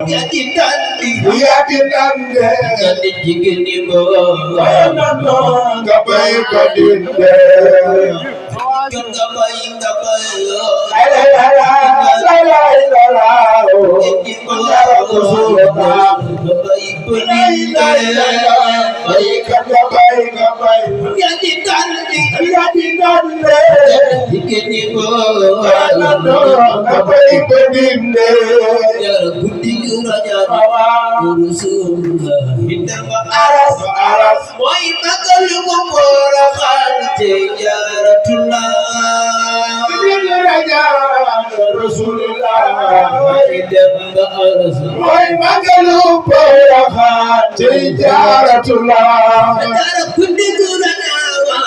Yati tandi, Jadi jigini bo, gabai kadinde, gabai, yati tandi, jigini bo, gabai kadinde, raja Rasulullah hidama aras, wa inakalukum tijaratullah raja Rasulullah, hidama aras Wai magalu perahan tijaratullah. Antara kundigurana wa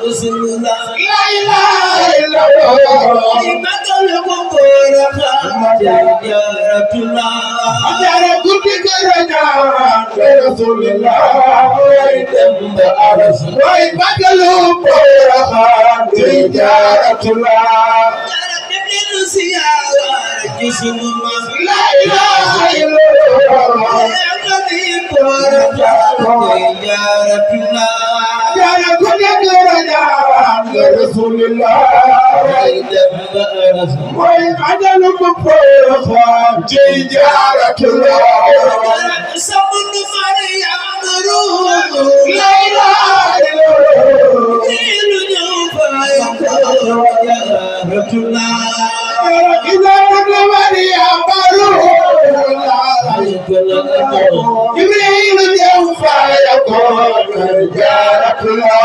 Rasulullah La ilaha illallah. inakalukum tijaratullah Antara kundigurana Rasulullah. hidama aras Wai magalu perahan tijaratullah. La ilaha illallah. Antara kundigurana Rasulullah. Wai magalu perahan tijaratullah. La ilaha illallah. Iza nabari ambaru. Jibril jawfa yakun jaratullah.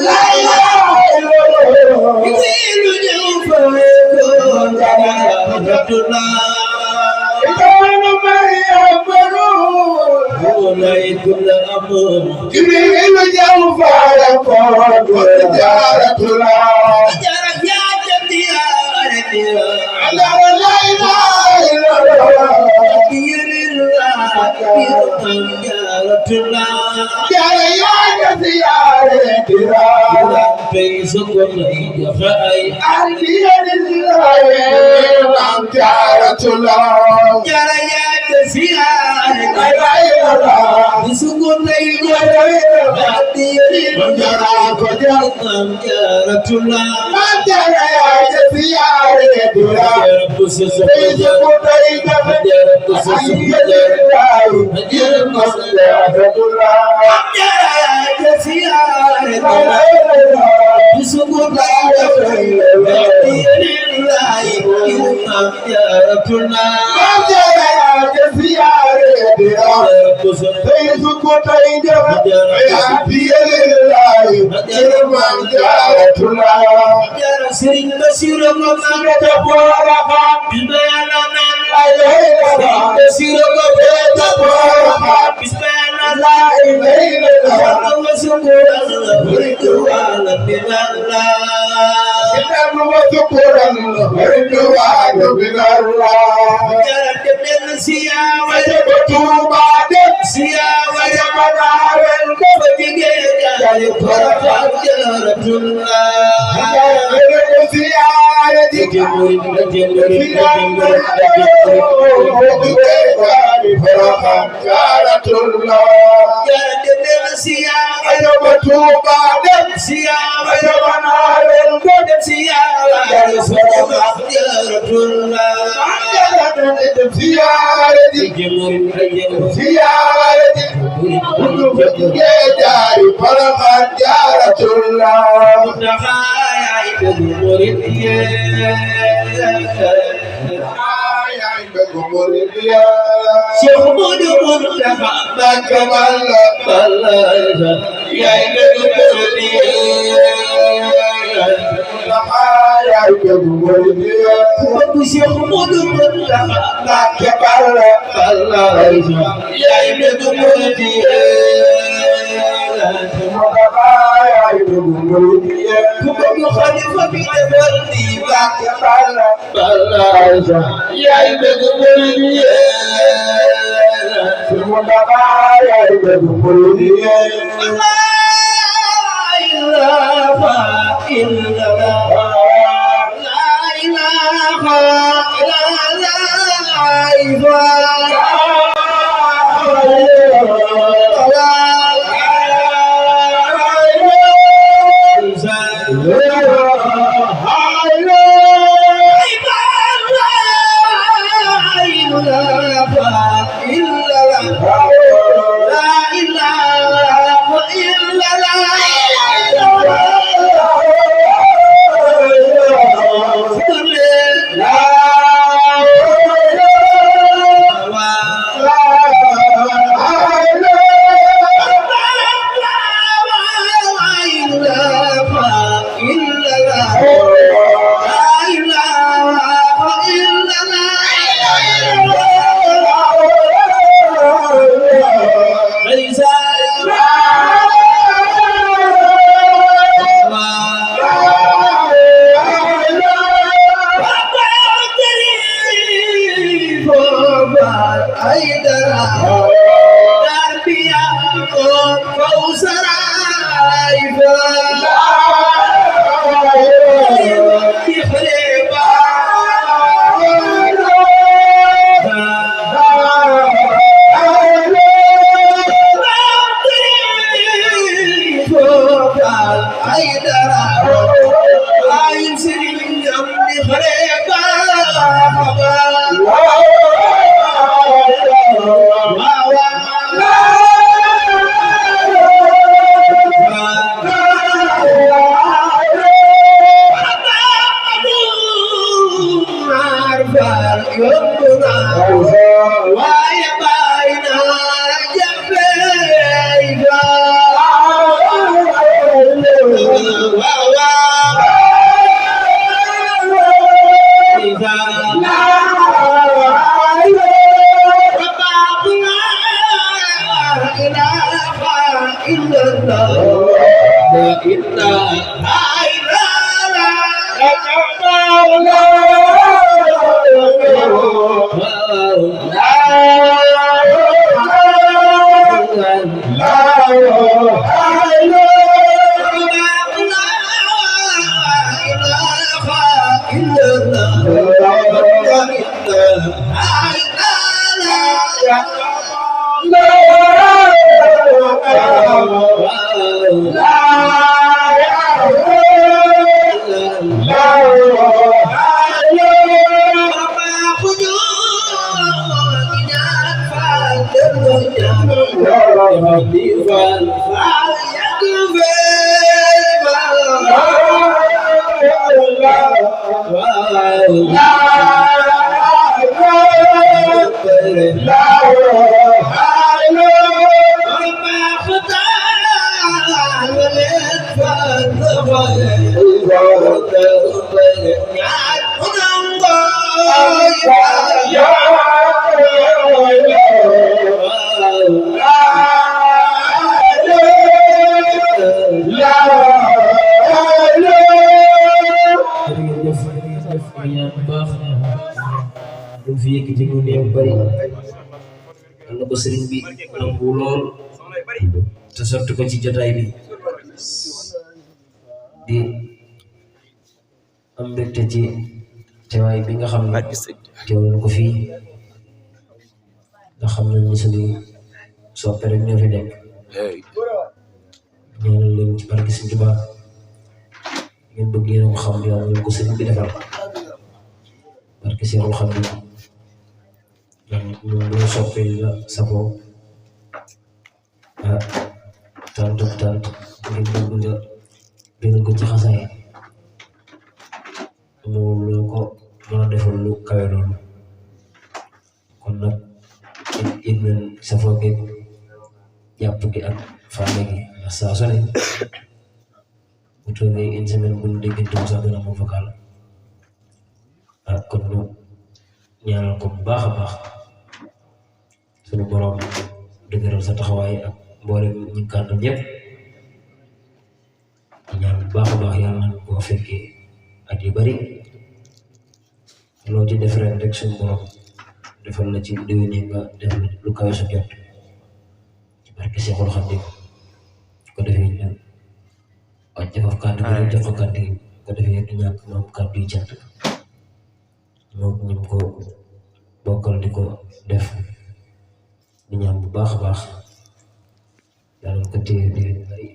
La ilaha illallah. Iza nabari ambaru. Jibril jawfa yakun jaratullah. La ilaha illallah. Jara ya jaziyare dira. Alhamdulillah jaratullah. La ilaha Jara ya jaziyare dira. Sering bersiru mengajar La ilaha Sëriñ bi nangu lool te sotti ko ci jotaay bi di am mbégte ci teewaay bi nga xam ne teew na ko fii nga xam ne ni suñu soppe rek ñoo fi nekk ñaanal leen ci barke Sëriñ Tuubaa ngeen bëgg yéen ko xam yow ñu ko sëriñ bi defal barke Seexul Xadiim ñu soppee la safoo tant ngir bëgg nga bégal ko ci xasaay moom loo ko mën a defal lu kawe loolu kon nag yëg nañ safoo gi jàpp gi ak faale gi ndax saa su ne bu toogee une semaine bu ñu déggante mu sax dina ma vocal kon ñu ñaanal ko bu baax a baax suñu borom dëgëral sa taxawaay ak mboolem ñi kàndal ñëpp ñaan bu baax a baax yàlla nañ koo fekkee at yu bari loo ci def ren rek suñu borom defal la ci déwénee nga def lu kawe sa jot ci barke Seexul Xadiim ko defee ñu wàcce fa kàddu gi jox ko kàddu gi ko defee du ñàkk moom kàddu yi cant moom ñu ko bokkal di ko def di ñaan bu baax a baax yàlla ko téye di bari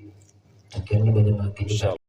te kenn bañ a manqué